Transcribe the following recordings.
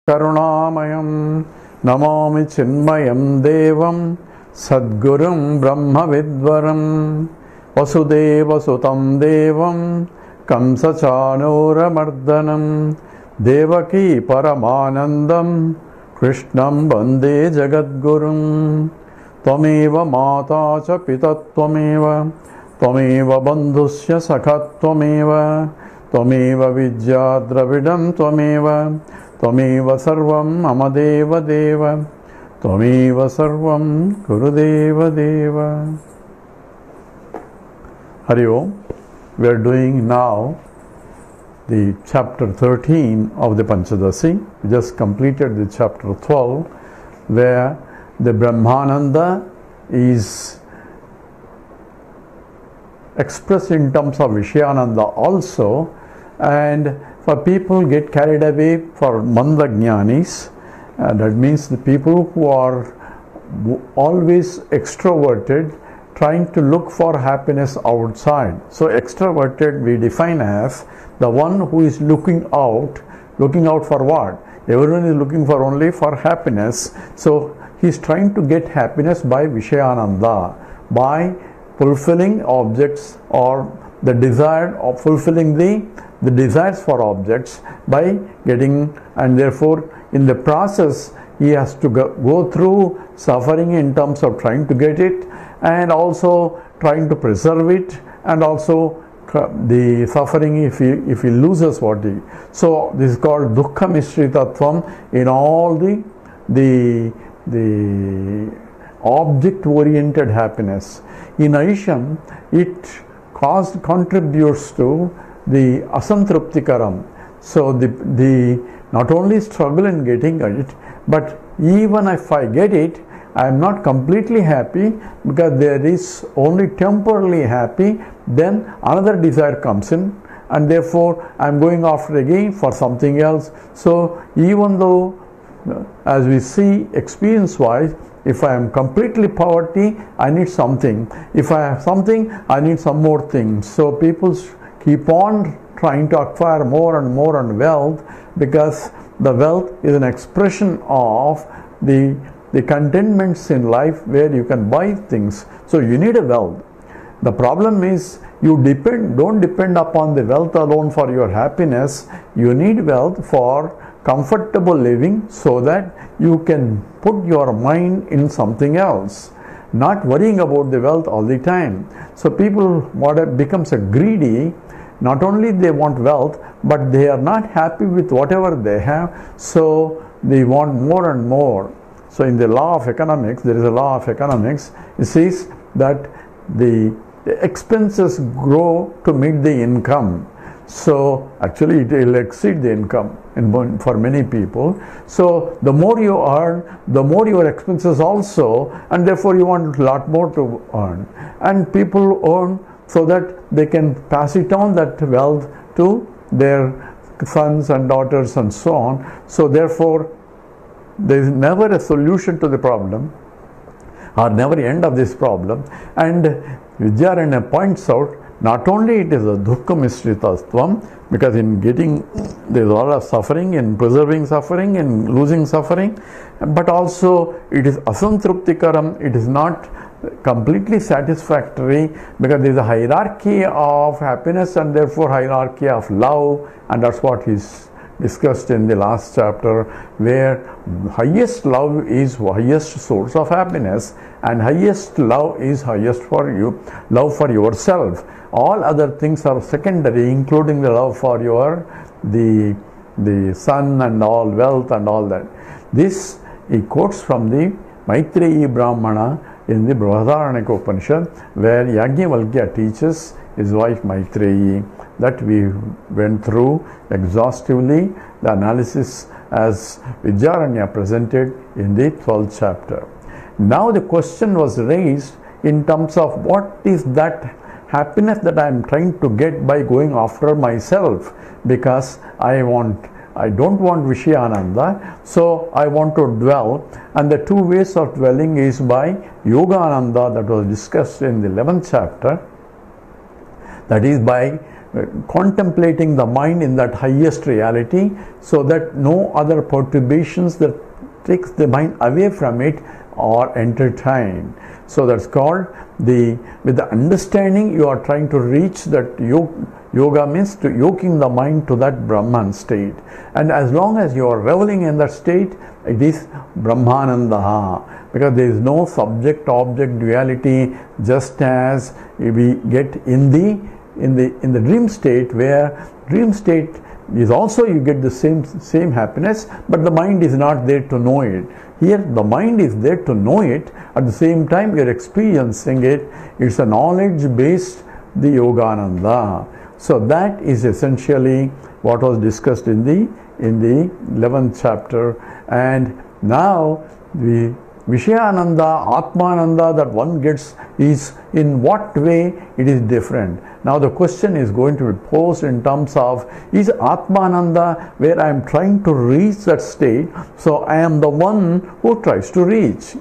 Karunamayam Namami Chinmayam Devam Sadgurum Brahma Vidvaram Vasudeva Sutam Devam Kamsachanura Mardanam Devaki Paramanandam Krishnam Bande Jagadgurum Tvameva Mata Cha Pita Tvameva Tvameva Bandhusya Sakha Tvameva Tvameva Vidya Dravidam Tvameva Tvameva Sarvam Amadeva Deva Tvameva Sarvam Gurudeva Deva. Hari Om. We are doing now the chapter 13 of the Panchadashi. We just completed the chapter 12 where the Brahmananda is expressed in terms of Vishyananda also, and for people get carried away for Mandajnanis, that means the people who are always extroverted, trying to look for happiness outside. So extroverted we define as the one who is looking out for what? Everyone is looking for only for happiness. So he is trying to get happiness by Vishayananda, by fulfilling objects or the desire of fulfilling the desires for objects by getting, and therefore in the process he has to go through suffering in terms of trying to get it, and also trying to preserve it, and also the suffering if he loses what he. So this is called dukkha mishritatvam in all the object oriented happiness. In addition, it contributes to the asantruptikaram. So the not only struggle in getting it, but even if I get it, I am not completely happy, because there is only temporarily happy. Then another desire comes in, and therefore I am going after again for something else. So even though, as we see experience wise, if I am completely poverty, I need something. If I have something, I need some more things. So people keep on trying to acquire more and more and wealth, because the wealth is an expression of the contentments in life where you can buy things. So you need a wealth. The problem is you don't depend upon the wealth alone for your happiness. You need wealth for comfortable living, so that you can put your mind in something else, not worrying about the wealth all the time. So people becomes a greedy. Not only they want wealth, but they are not happy with whatever they have, so they want more and more. So in the law of economics, there is a law of economics. It says that the expenses grow to meet the income. So actually it will exceed the income for many people. So the more you earn, the more your expenses also, and therefore you want a lot more to earn. And people earn so that they can pass it on, that wealth, to their sons and daughters and so on. So therefore there is never a solution to the problem, or never end of this problem. And Vidyaranya points out, not only it is a dukkha mishritatvam, because in getting there is a lot of suffering, in preserving suffering, in losing suffering, but also it is asantruptikaram, it is not completely satisfactory, because there is a hierarchy of happiness and therefore hierarchy of love, and that's what is discussed in the last chapter, where highest love is highest source of happiness, and highest love is highest for you, love for yourself. All other things are secondary, including the love for the son and all, wealth and all that. This he quotes from the Maitreyi Brahmana in the Brihadaranyaka Upanishad, where Yajnavalkya teaches his wife Maitreyi. That we went through exhaustively, the analysis as Vidyaranya presented in the 12th chapter. Now the question was raised in terms of what is that happiness that I am trying to get by going after myself, because I don't want Vishayananda, so I want to dwell, and the two ways of dwelling is by Yogananda, that was discussed in the 11th chapter, that is by contemplating the mind in that highest reality, so that no other perturbations that takes the mind away from it are entertained. So that's called with the understanding you are trying to reach that yoga means to yoking the mind to that Brahman state. And as long as you are reveling in that state, it is Brahmananda, because there is no subject-object duality, just as we get in the dream state, where dream state is also you get the same happiness, but the mind is not there to know it. Here the mind is there to know it, at the same time you are experiencing it. It's a knowledge based the Yogananda. So that is essentially what was discussed in the 11th chapter. And now the Vishayananda, Atmananda that one gets is in what way it is different. Now the question is going to be posed in terms of, is Atmananda where I am trying to reach that state, so I am the one who tries to reach.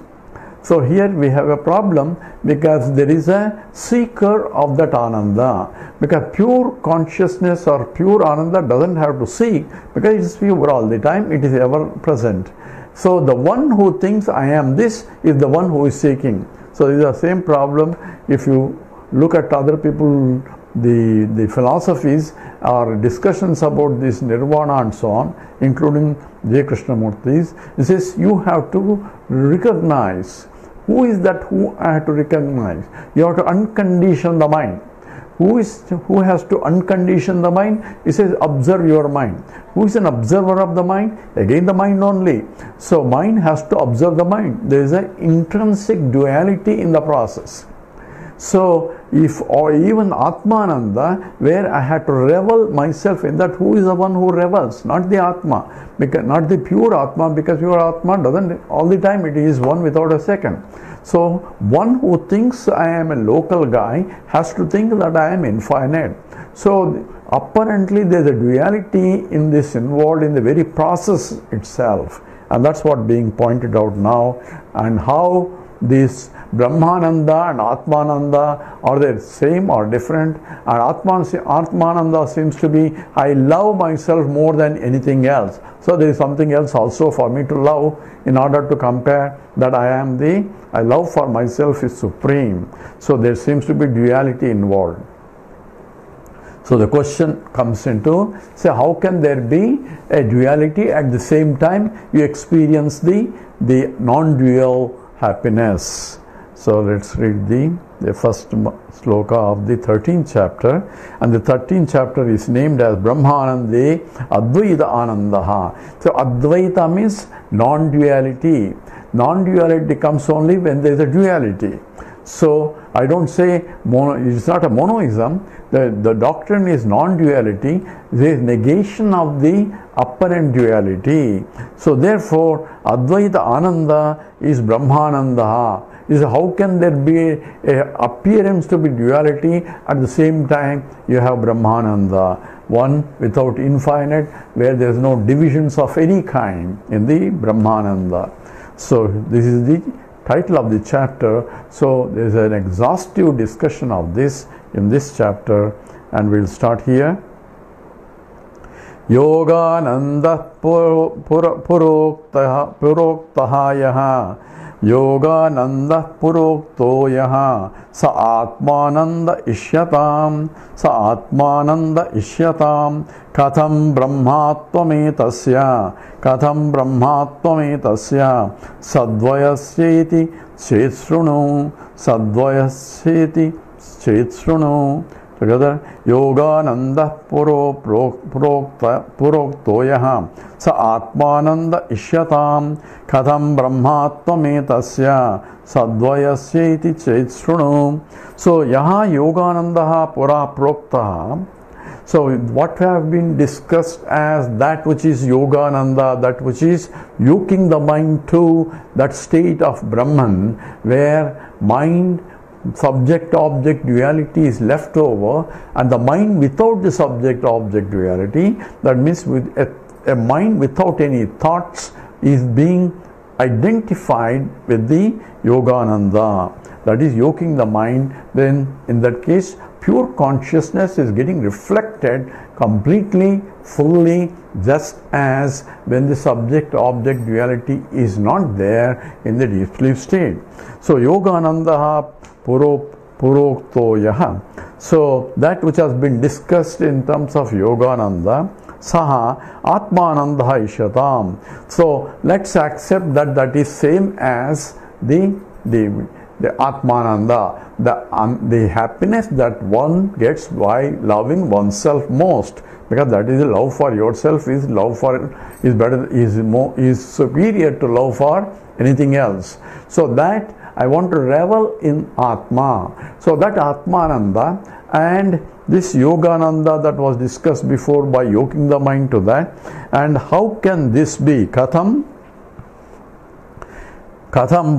So here we have a problem, because there is a seeker of that Ananda, because pure consciousness or pure Ananda doesn't have to seek, because it is pure all the time, it is ever present. So the one who thinks I am this is the one who is seeking. So it is the same problem if you look at other people, the philosophies or discussions about this nirvana and so on, including J. Krishnamurti's. It says you have to recognize. Who is that who I have to recognize? You have to uncondition the mind. Who has to uncondition the mind? He says observe your mind. Who is an observer of the mind? Again the mind only. So mind has to observe the mind. There is an intrinsic duality in the process. So if, or even Atmananda, where I had to revel myself in that, who is the one who revels? Not the Atma, because not the pure Atma, because pure Atma doesn't all the time, it is one without a second. So one who thinks I am a local guy has to think that I am infinite. So apparently there is a duality in this involved in the very process itself, and that's what being pointed out now. And how this Brahmananda and Atmananda, are they same or different? And Atmananda seems to be, I love myself more than anything else. So there is something else also for me to love, in order to compare that I love for myself is supreme. So there seems to be duality involved. So the question comes into, say, how can there be a duality at the same time you experience the non-dual happiness? So let's read the first sloka of the 13th chapter. And the 13th chapter is named as Brahmanande Advaita Anandaha. So Advaita means non-duality. Non-duality comes only when there is a duality. So I don't say it's not a monoism. The doctrine is non-duality. There is negation of the apparent duality. So therefore Advaita Ananda is Brahmananda. Is how can there be a appearance to be duality, at the same time you have Brahmananda, one without infinite, where there is no divisions of any kind in the Brahmananda. So this is the title of the chapter. So there is an exhaustive discussion of this in this chapter, and we'll start here. Yogananda Puroktaha Yogananda Purokto Yaha Sa Atmananda Ishyatam Sa Atmananda Ishyatam Katham Brahmatvametasya Katham Brahmatvametasya Sadvayasyeti Chetstrunu Sadvayasyeti Chetstrunu. Together, Yogananda Puroktoyaha Sa Atmananda Ishyatam Katham Brahmatvametasya Sadvayasyeti Chetstrunu. So, Yaha Yoganandaha Pura Proktaha. So, what have been discussed as that which is Yogananda, that which is yoking the mind to that state of Brahman, where mind, subject-object duality is left over, and the mind without the subject-object duality, that means with a mind without any thoughts, is being identified with the Yogananda. that is yoking the mind, then in that case pure consciousness is getting reflected completely, fully, just as when the subject-object duality is not there in the deep sleep state. So Yoganandaha Purokto Yaha. So that which has been discussed in terms of Yogananda, Saha Atmanandaha Ishatam. So let's accept that that is same as the Atmananda, the happiness that one gets by loving oneself most, because that is love for yourself is superior to love for anything else. So that I want to revel in Atma. So that Atmananda and this Yogananda that was discussed before by yoking the mind to that. And how can this be? Katham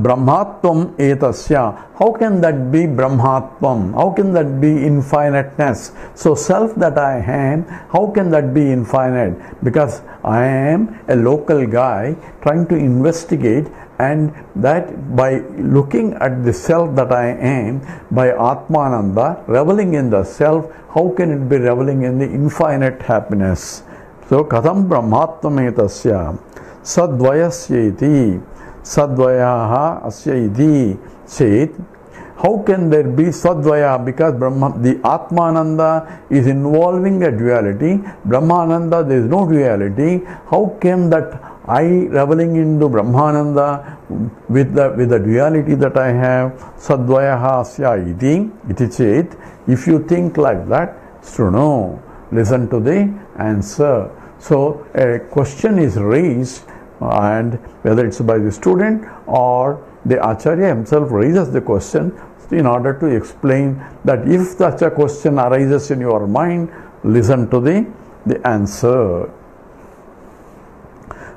Brahmatvam etasya. How can that be Brahmatvam? How can that be infiniteness? So self that I am, how can that be infinite? Because I am a local guy trying to investigate, and that by looking at the self that I am, by Atmananda, reveling in the self, how can it be reveling in the infinite happiness? So Katham Brahmatvam etasya Sadvayasyeti Sadvayaha Asyaiti Chet. How can there be Sadvaya? Because the Atmananda is involving a duality. Brahmananda, there is no duality. How can that I reveling into Brahmananda with the duality that I have? Sadvayaha Asyaiti iti Chet. If you think like that, Sruno, listen to the answer. So a question is raised, and whether it's by the student or the Acharya himself raises the question in order to explain that if such a question arises in your mind, listen to the answer.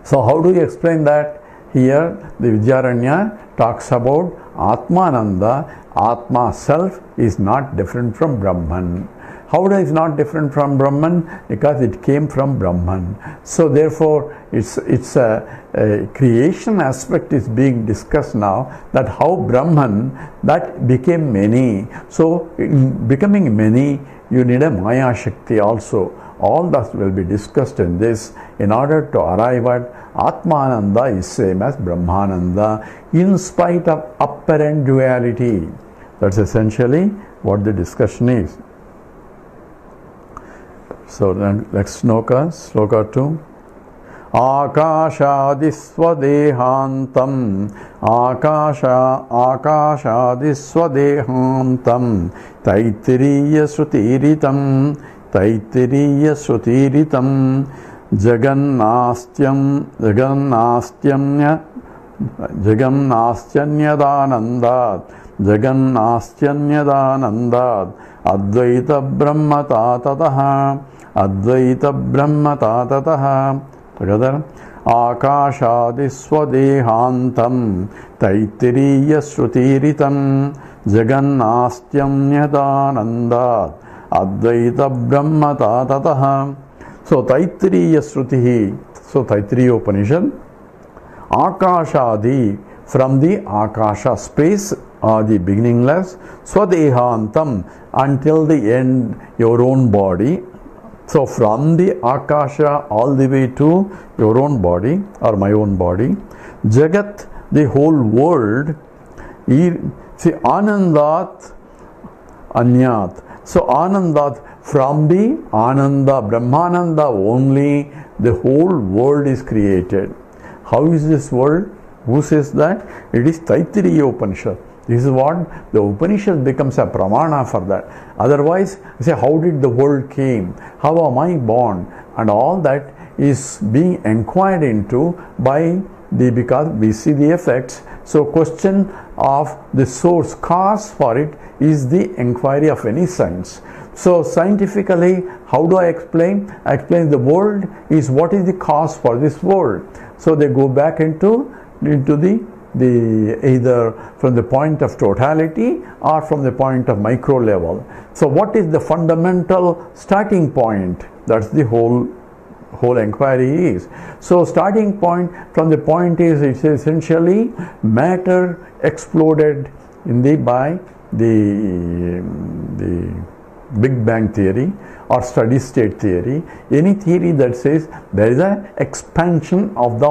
So how do you explain that? Here the Vidyaranya talks about Atmananda. Atma self is not different from Brahman. How is it not different from Brahman? Because it came from Brahman. So therefore, it's a creation aspect is being discussed now, that how Brahman that became many. So in becoming many, you need a Maya Shakti also. All that will be discussed in this in order to arrive at Atmananda is same as Brahmananda in spite of apparent duality. That's essentially what the discussion is. So then let's sloka 2. Akashadiswadehantam Akashadiswadehantam Taittiriya Srutiritam Jagannastyanyadanandat Advaita Brahmata Tataha. Together. Akashadiswadehantam Taittiriya Srutiritam Jagannastyanyadanandat Advaita Brahmata Tataha. So Taittiriya Srutihi. So Taittiriya Upanishad. Akashadi, from the Akasha space, the beginningless, Swadehantam, until the end, your own body. So from the Akasha all the way to your own body or my own body. Jagat, the whole world. See, Anandat, Anyat. So Anandat, from the Ananda, Brahmananda only, the whole world is created. How is this world? Who says that? It is Taittiriya Upanishad. This is what the Upanishad becomes a pramana for that. Otherwise, say, how did the world came? How am I born? And all that is being inquired into by because we see the effects. So question of the source, cause for it is the inquiry of any science. So scientifically, how do I explain? I explain the world is what is the cause for this world. So they go back into the either from the point of totality or from the point of micro level. So what is the fundamental starting point? That's the whole inquiry is. So starting point from the point is, it's essentially matter exploded by the Big Bang theory or steady state theory, any theory that says there is an expansion of the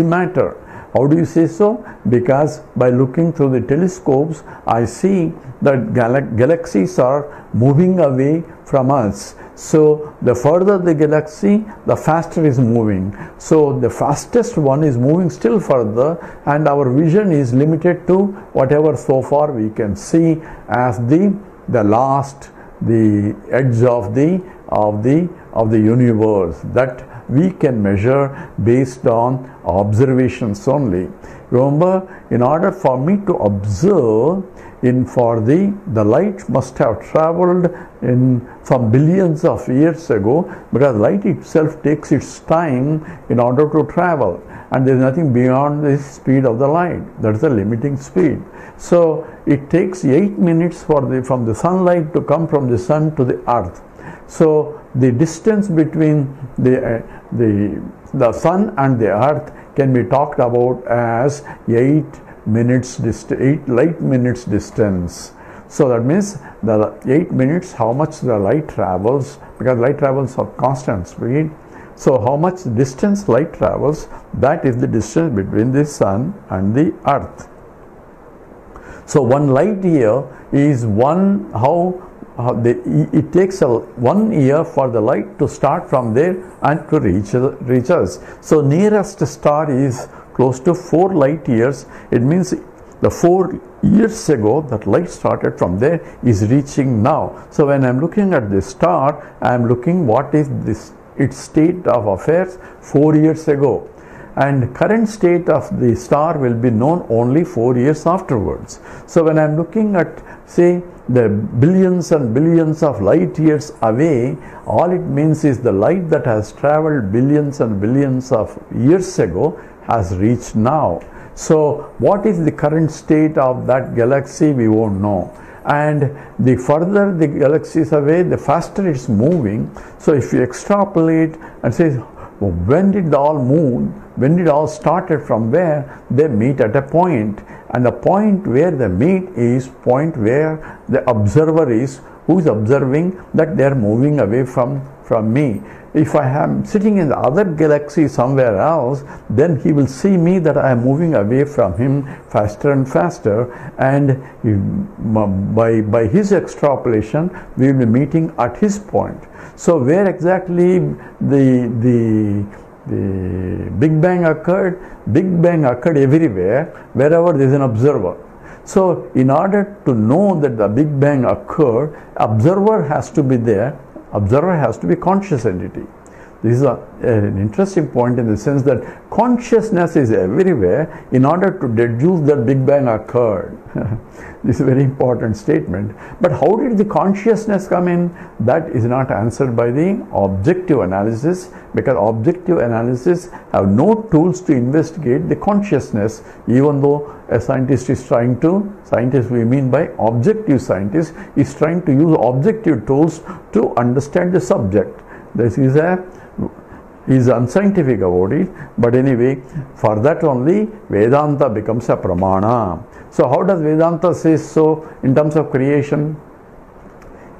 matter. How do you say so? Because by looking through the telescopes, I see that galaxies are moving away from us. So the further the galaxy, the faster is moving. So the fastest one is moving still further, and our vision is limited to whatever so far we can see as the edge of the universe that we can measure based on observations only. Remember, in order for me to observe, the light must have traveled in some billions of years ago, because light itself takes its time in order to travel, and there is nothing beyond the speed of the light. That is the limiting speed. So it takes 8 minutes from the sunlight to come from the sun to the earth. So the distance between the sun and the earth can be talked about as 8 light minutes distance. So that means the 8 minutes, how much the light travels, because light travels at constant speed. So how much distance light travels, that is the distance between the sun and the earth. So 1 light year is it takes 1 year for the light to start from there and to reach us. So nearest star is close to 4 light years. It means the 4 years ago that light started from there is reaching now. So when I am looking at the star, I am looking what is its state of affairs 4 years ago. And current state of the star will be known only 4 years afterwards. So when I am looking at, say, the billions and billions of light years away, all it means is the light that has traveled billions and billions of years ago has reached now. So what is the current state of that galaxy, we won't know. And the further the galaxy is away, the faster it's moving. So if you extrapolate and say, when did it all started, from where they meet at a point, and the point where they meet is point where the observer is, who is observing that they are moving away from me. If I am sitting in the other galaxy somewhere else, then he will see me that I am moving away from him faster and faster, and by his extrapolation we will be meeting at his point. So where exactly the Big Bang occurred? Big Bang occurred everywhere, wherever there is an observer. So in order to know that the Big Bang occurred, observer has to be there. Observer has to be conscious entity. This is an interesting point in the sense that consciousness is everywhere in order to deduce that Big Bang occurred. This is a very important statement. But how did the consciousness come in? That is not answered by the objective analysis, because objective analysis have no tools to investigate the consciousness, even though a scientist we mean by objective scientist, is trying to use objective tools to understand the subject. This is unscientific about it, but anyway, for that only Vedanta becomes a pramana. So how does Vedanta say so in terms of creation?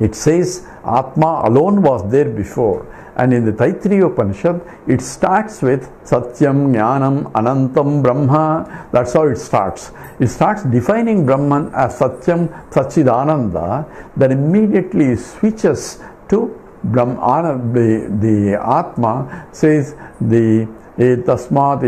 It says Atma alone was there before, and in the Taittiriya Upanishad it starts with Satyam, Jnanam, Anantam, Brahma. That's how it starts. It starts defining Brahman as Satyam, Satchidananda, then immediately switches to Brahma. The Atma says the etasmat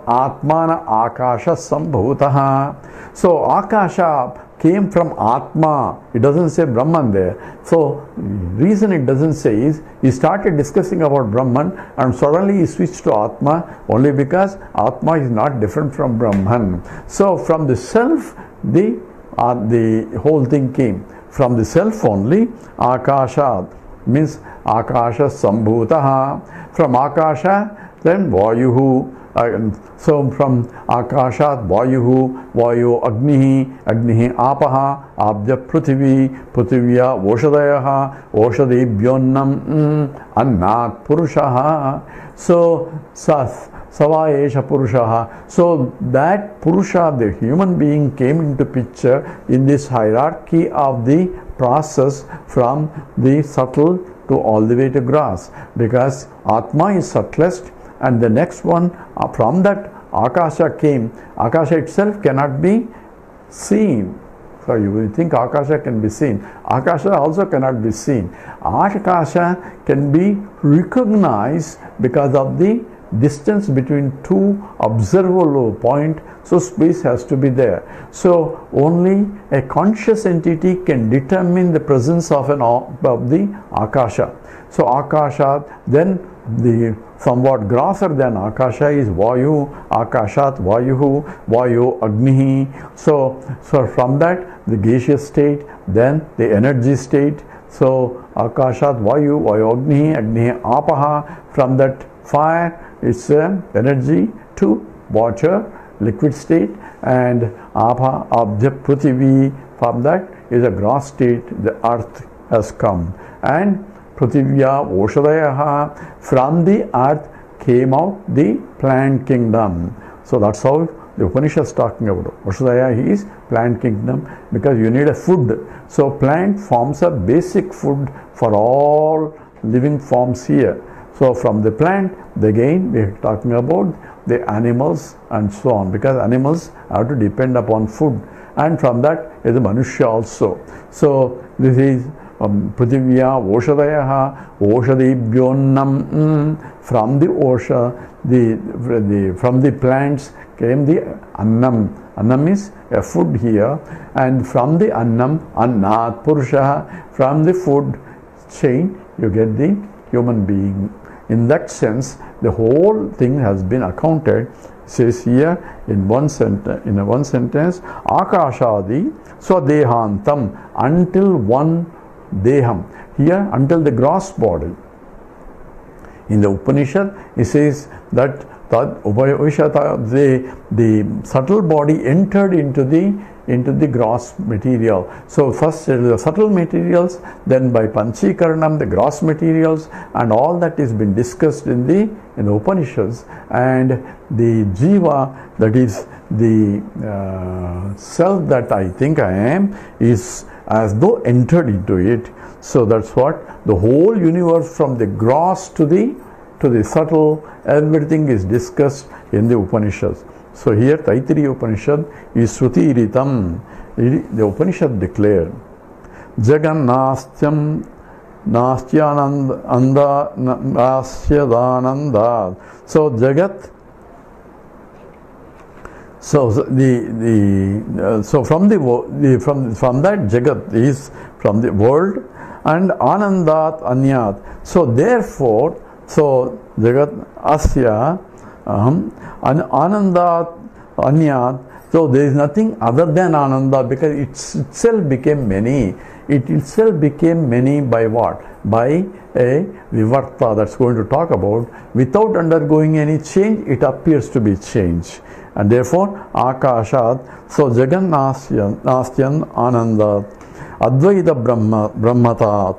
atmana akasha sambhutaha. So Akasha came from Atma. It doesn't say Brahman there. So reason it doesn't say is he started discussing about Brahman and suddenly he switched to Atma only because Atma is not different from Brahman. So from the self the whole thing came. From the self only Akasha means Akasha Sambhutaha. From Akasha then Vayuhu. So from Akashat Vayuhu, Vayu Agnihi, Agnihi Apaha, Abja Prithvi, Prithivya Oshadayaha, Oshadibhyonnam Annat Purushaha. So Savayesha Purushaha. So that Purusha, the human being, came into picture in this hierarchy of the process from the subtle to all the way to gross, because Atma is subtlest, and the next one from that Akasha came. Akasha itself cannot be seen. So you will think Akasha can be seen. Akasha also cannot be seen. Akasha can be recognized because of the distance between two observable points. So space has to be there. So only a conscious entity can determine the presence of the Akasha. So Akasha, then the somewhat grosser than Akasha is Vayu, Akashat Vayuhu, Vayu Agnihi. So from that the gaseous state, then the energy state. So Akashat Vayu, Vayu Agnihi, Agnihi Apaha. From that fire, it's energy to water, liquid state, and Apa, Abja Prithvi. From that is a gross state, the earth has come. And Prithivya Oshadayaha, from the earth came out the plant kingdom. So that's how the Upanishad is talking about. Oshadaya is plant kingdom, because you need a food. So plant forms a basic food for all living forms here. So from the plant, again we are talking about the animals and so on, because animals have to depend upon food, and from that is the Manushya also. So this is Prithivya Oshadayaha, Oshadibhyonnam. From the Osha, from the plants came the Annam. Annam is a food here, and from the Annam, Annat Purusha. From the food chain you get the human being. In that sense, the whole thing has been accounted. Says here in one sentence, Akashadi Swadehantam, until one Deham. Here, until the gross body. In the Upanishad, it says that the subtle body entered into the gross material. So first the subtle materials, then by Panchikaranam the gross materials, and all that is been discussed in the Upanishads. And the Jiva, that is the self that I think I am, is as though entered into it. So that's what the whole universe, from the gross to the subtle, everything is discussed in the Upanishads. So here Taittiriya Upanishad is Shruti Ritam. The Upanishad declared Jagan Nastyam Nastyananda Nastyadananda. So Jagat. So so from that Jagat is from the world, and Anandat Anyat. So therefore, so Jagat Asya Ananda Anyat. So there is nothing other than Ananda, because it itself became many. It itself became many by what? By a vivarta that's going to talk about. Without undergoing any change, it appears to be change. And therefore, Akashat, so Jagan Nastyan Ananda, Advaita Brahmata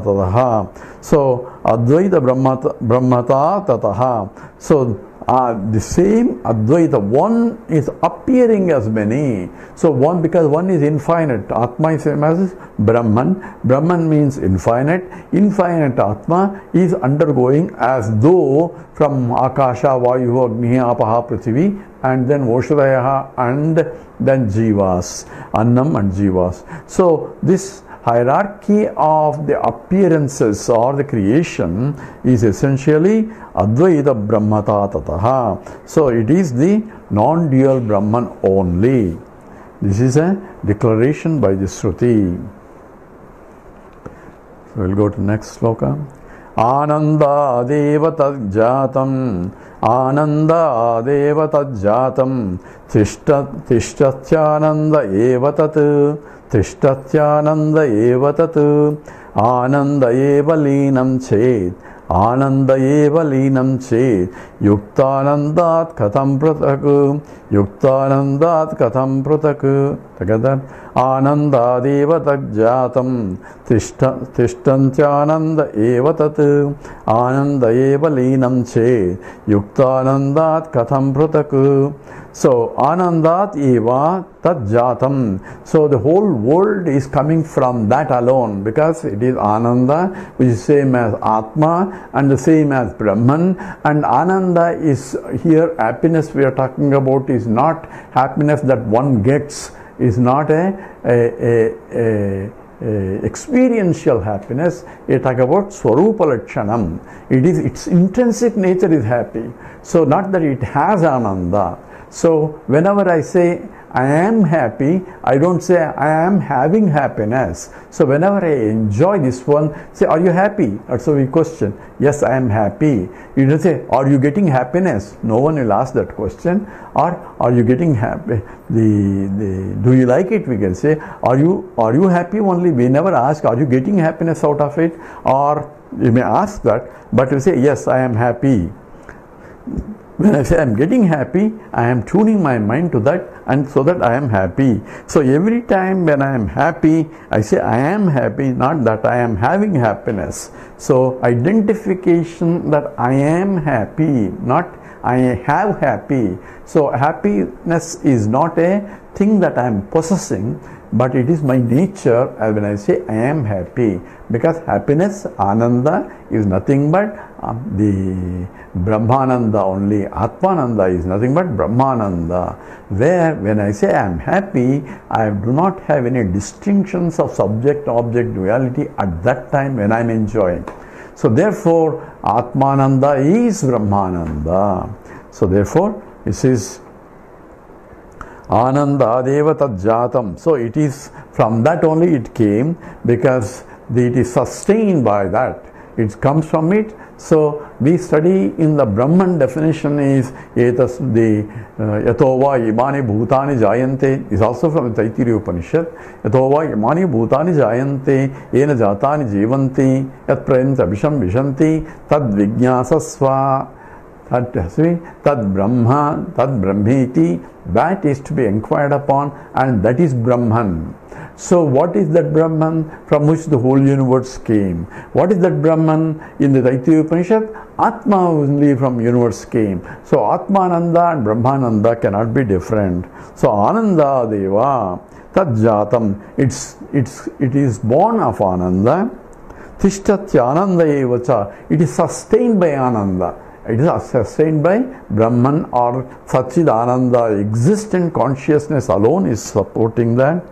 Tataha. So Advaita Brahmata Tataha. So the same Advaita, one is appearing as many. So one, because one is infinite. Atma is same as Brahman. Brahman means infinite. Infinite Atma is undergoing as though from Akasha, Vayu, Agni, Apaha, Prithvi, and then Oshadayaha, and then Jivas, Annam and Jivas. So this hierarchy of the appearances or the creation is essentially Advaita Brahmata Tataha. So it is the non-dual Brahman only. This is a declaration by the Shruti. So we'll go to next sloka. Ananda Deva Tadjatam, Ananda Deva Tadjatam, Tishtatyananda Eva Tat, Tishtatyananda Eva Tat, Ananda Eva Linam Chet, Ananda eva linam chet yuktanandat katham pratak yuktanandat katham pratak. Together. Ananda deva tajjatam tishtantyananda eva tat Ananda eva linam chet yuktanandat katham pratak. So, Anandat eva tajjatam. So, the whole world is coming from that alone, because it is Ananda, which is same as Atma and the same as Brahman. And Ananda is here, happiness we are talking about is not happiness that one gets, is not a experiential happiness. We talk about Swarupa Lakshanam. It is, its intrinsic nature is happy. So, not that it has Ananda. So, whenever I say I am happy, I don't say I am having happiness. So, whenever I enjoy this one, say, are you happy? That's how we question. Yes, I am happy. You don't say, are you getting happiness? No one will ask that question. Or, are you getting happy? Do you like it? We can say, are you happy only? We never ask, are you getting happiness out of it? Or, you may ask that, but you say, yes, I am happy. When I say I am getting happy, I am tuning my mind to that, and so that I am happy. So every time when I am happy, I say I am happy, not that I am having happiness. So identification that I am happy, not I have happy. So happiness is not a thing that I am possessing, but it is my nature when I say I am happy. Because happiness, Ananda, is nothing but the Brahmananda only. Atmananda is nothing but Brahmananda. Where when I say I am happy, I do not have any distinctions of subject-object duality at that time when I am enjoying. So therefore, Atmananda is Brahmananda. So therefore, this is Ananda deva tajjatam. So it is from that only it came, because it is sustained by that. It comes from it. So we study in the Brahman definition is etas the yatova imani bhutani jayante is also from the Taittiriya Upanishad. Yatova imani bhutani jayante ena jatani jivanti yat prayam abhisham vishanti tad vijnasasva tad brahma tad brahmiti. That is to be inquired upon, and that is Brahman. So what is that Brahman from which the whole universe came? What is that Brahman in the Taittiriya Upanishad? Atma only from universe came. So Atmananda and Brahmananda cannot be different. So Ananda deva tajjatam. It is born of Ananda. Tishtatya Ananda evacha. It is sustained by Ananda. It is sustained by Brahman or Satchidananda. Existent consciousness alone is supporting that.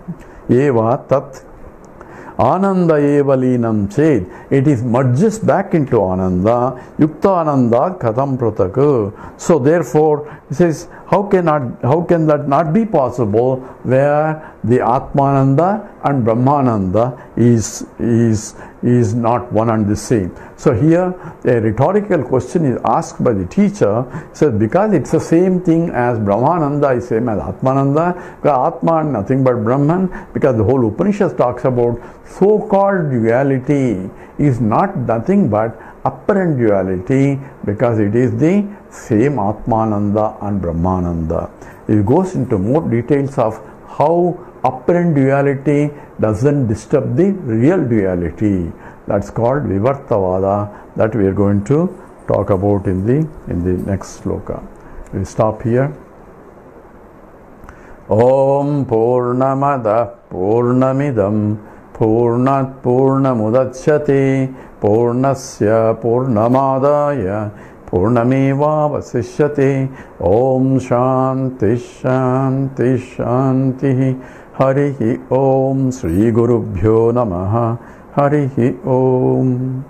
Eva tat Ananda eva linam ched. It is merges back into Ananda. Yukta Ananda katham pratak. So therefore, it says, how can that not be possible where the Atmananda and Brahmananda is not one and the same? So here a rhetorical question is asked by the teacher. Says, because it's the same thing as Brahmananda is same as Atmananda, because Atma is nothing but Brahman, because the whole Upanishad talks about so-called duality is not nothing but apparent duality, because it is the same Atmananda and Brahmananda. It goes into more details of how apparent duality doesn't disturb the real duality. That's called Vivartavada, that we are going to talk about in the next sloka. We'll stop here. Om Purnamada Purnamidam Purnat Purnamudachyate Purnasya Purnamadaya Purnameva Vasishyate. Om Shanti Shanti Shanti. Harihi Om. Sri Gurubhyo Namaha. Harihi Om.